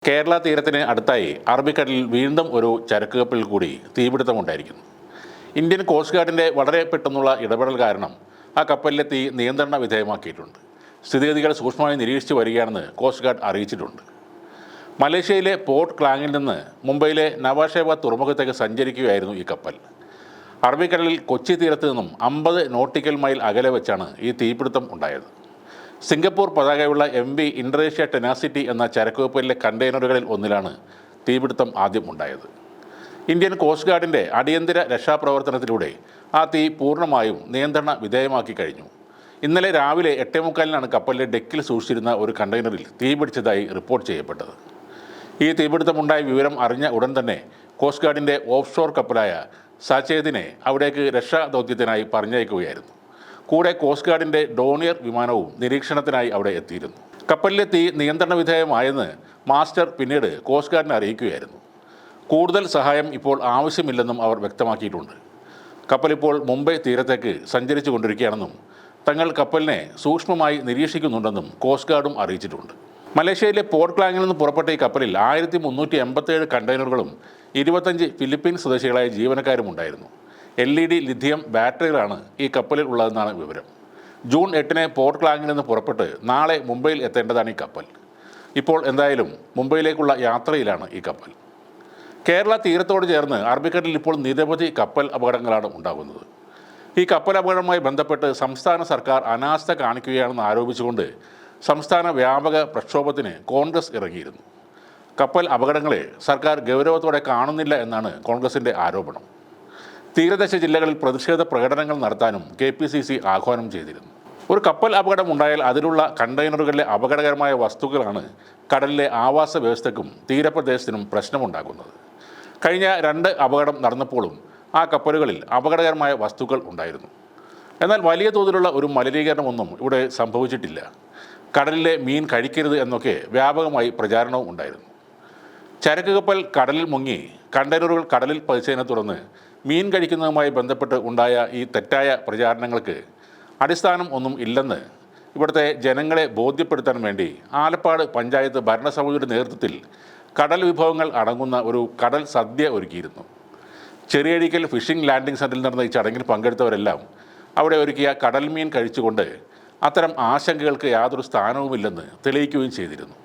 കേരള തീരത്തിന് അടുത്തായി അറബിക്കടലിൽ വീണ്ടും ഒരു ചരക്ക് കപ്പലിൽ കൂടി തീപിടുത്തമുണ്ടായിരിക്കുന്നു. ഇന്ത്യൻ കോസ്റ്റ് ഗാർഡിൻ്റെ വളരെ പെട്ടെന്നുള്ള ഇടപെടൽ കാരണം ആ കപ്പലിലെ തീ നിയന്ത്രണ വിധേയമാക്കിയിട്ടുണ്ട്. സ്ഥിതിഗതികൾ സൂക്ഷ്മമായി നിരീക്ഷിച്ചു വരികയാണെന്ന് കോസ്റ്റ് ഗാർഡ് അറിയിച്ചിട്ടുണ്ട്. മലേഷ്യയിലെ പോർട്ട് ക്ലാങ്ങിൽ നിന്ന് മുംബൈയിലെ നവാഷേബാദ് തുറമുഖത്തേക്ക് സഞ്ചരിക്കുകയായിരുന്നു ഈ കപ്പൽ. അറബിക്കടലിൽ കൊച്ചി തീരത്ത് നിന്നും 50 നോട്ടിക്കൽ മൈൽ അകലെ വെച്ചാണ് ഈ തീപിടുത്തം ഉണ്ടായത്. സിംഗപ്പൂർ പതാകയുള്ള MV ഇൻഡോനേഷ്യ ടെനാസിറ്റി എന്ന ചരക്ക് കപ്പലിലെ കണ്ടെയ്നറുകളിൽ ഒന്നിലാണ് തീപിടുത്തം ആദ്യം ഉണ്ടായത്. ഇന്ത്യൻ കോസ്റ്റ് ഗാർഡിൻ്റെ അടിയന്തര രക്ഷാപ്രവർത്തനത്തിലൂടെ ആ തീ പൂർണ്ണമായും നിയന്ത്രണ വിധേയമാക്കി കഴിഞ്ഞു. ഇന്നലെ രാവിലെ 8:45-നാണ് കപ്പലിലെ ഡെക്കിൽ സൂക്ഷിച്ചിരുന്ന ഒരു കണ്ടെയ്നറിൽ തീപിടിച്ചതായി റിപ്പോർട്ട് ചെയ്യപ്പെട്ടത്. ഈ തീപിടുത്തമുണ്ടായ വിവരം അറിഞ്ഞ ഉടൻ തന്നെ കോസ്റ്റ് ഗാർഡിൻ്റെ ഓഫ് ഷോർ കപ്പലായ സാചേതിനെ അവിടേക്ക് രക്ഷാ ദൗത്യത്തിനായി പറഞ്ഞയക്കുകയായിരുന്നു. കൂടെ കോസ്റ്റ് ഗാർഡിൻ്റെ ഡോണിയർ വിമാനവും നിരീക്ഷണത്തിനായി അവിടെ എത്തിയിരുന്നു. കപ്പലിലെ തീ നിയന്ത്രണ വിധേയമായെന്ന് മാസ്റ്റർ പിന്നീട് കോസ്റ്റ് ഗാർഡിനെ അറിയിക്കുകയായിരുന്നു. കൂടുതൽ സഹായം ഇപ്പോൾ ആവശ്യമില്ലെന്നും അവർ വ്യക്തമാക്കിയിട്ടുണ്ട്. കപ്പൽ ഇപ്പോൾ മുംബൈ തീരത്തേക്ക് സഞ്ചരിച്ചു കൊണ്ടിരിക്കുകയാണെന്നും തങ്ങൾ കപ്പലിനെ സൂക്ഷ്മമായി നിരീക്ഷിക്കുന്നുണ്ടെന്നും കോസ്റ്റ് ഗാർഡും അറിയിച്ചിട്ടുണ്ട്. മലേഷ്യയിലെ പോർട്ട് ക്ലാങ്ങിൽ നിന്ന് പുറപ്പെട്ട ഈ കപ്പലിൽ 1387 കണ്ടെയ്നറുകളും 25 ഫിലിപ്പീൻസ് സ്വദേശികളായ ജീവനക്കാരും ഉണ്ടായിരുന്നു. LED ലിഥിയം ബാറ്ററികളാണ് ഈ കപ്പലിൽ ഉള്ളതെന്നാണ് വിവരം. ജൂൺ 8-ന് പോർട്ട് ക്ലാങ്ങിൽ നിന്ന് പുറപ്പെട്ട് നാളെ മുംബൈയിൽ എത്തേണ്ടതാണ് ഈ കപ്പൽ. ഇപ്പോൾ എന്തായാലും മുംബൈയിലേക്കുള്ള യാത്രയിലാണ് ഈ കപ്പൽ. കേരള തീരത്തോട് ചേർന്ന് അറബിക്കടലിൽ ഇപ്പോൾ നിരവധി കപ്പൽ അപകടങ്ങളാണ് ഉണ്ടാകുന്നത്. ഈ കപ്പൽ അപകടവുമായി ബന്ധപ്പെട്ട് സംസ്ഥാന സർക്കാർ അനാസ്ഥ കാണിക്കുകയാണെന്ന് ആരോപിച്ചുകൊണ്ട് സംസ്ഥാന വ്യാപക പ്രക്ഷോഭത്തിന് കോൺഗ്രസ് ഇറങ്ങിയിരുന്നു. കപ്പൽ അപകടങ്ങളെ സർക്കാർ ഗൗരവത്തോടെ കാണുന്നില്ല എന്നാണ് കോൺഗ്രസിൻ്റെ ആരോപണം. തീരദേശ ജില്ലകളിൽ പ്രതിഷേധ പ്രകടനങ്ങൾ നടത്താനും KPCC ആഹ്വാനം ചെയ്തിരുന്നു. ഒരു കപ്പൽ അപകടം ഉണ്ടായാൽ അതിലുള്ള കണ്ടെയ്നറുകളിലെ അപകടകരമായ വസ്തുക്കളാണ് കടലിലെ ആവാസ വ്യവസ്ഥയ്ക്കും തീരപ്രദേശത്തിനും പ്രശ്നമുണ്ടാക്കുന്നത്. കഴിഞ്ഞ 2 അപകടം നടന്നപ്പോഴും ആ കപ്പലുകളിൽ അപകടകരമായ വസ്തുക്കൾ ഉണ്ടായിരുന്നു. എന്നാൽ വലിയ തോതിലുള്ള ഒരു മലിനീകരണമൊന്നും ഇവിടെ സംഭവിച്ചിട്ടില്ല. കടലിലെ മീൻ കഴിക്കരുത് എന്നൊക്കെ വ്യാപകമായി പ്രചാരണവും ഉണ്ടായിരുന്നു. ചരക്ക് കപ്പൽ കടലിൽ മുങ്ങി കണ്ടെയ്നറുകൾ കടലിൽ പതിച്ചതിനെ തുടർന്ന് മീൻ കഴിക്കുന്നതുമായി ബന്ധപ്പെട്ട് ഉണ്ടായ ഈ തെറ്റായ പ്രചാരണങ്ങൾക്ക് അടിസ്ഥാനം ഒന്നും ഇല്ലെന്ന് ഇവിടുത്തെ ജനങ്ങളെ ബോധ്യപ്പെടുത്താൻ വേണ്ടി ആലപ്പാട് പഞ്ചായത്ത് ഭരണസമിതിയുടെ നേതൃത്വത്തിൽ കടൽ വിഭവങ്ങൾ അടങ്ങുന്ന ഒരു കടൽ സദ്യ ഒരുക്കിയിരുന്നു. ചെറിയഴിക്കൽ ഫിഷിംഗ് ലാൻഡിംഗ് സെൻറ്ററിൽ നടന്ന ഈ ചടങ്ങിൽ പങ്കെടുത്തവരെല്ലാം അവിടെ ഒരുക്കിയ കടൽ മീൻ കഴിച്ചുകൊണ്ട് അത്തരം ആശങ്കകൾക്ക് യാതൊരു സ്ഥാനവുമില്ലെന്ന് തെളിയിക്കുകയും ചെയ്തിരുന്നു.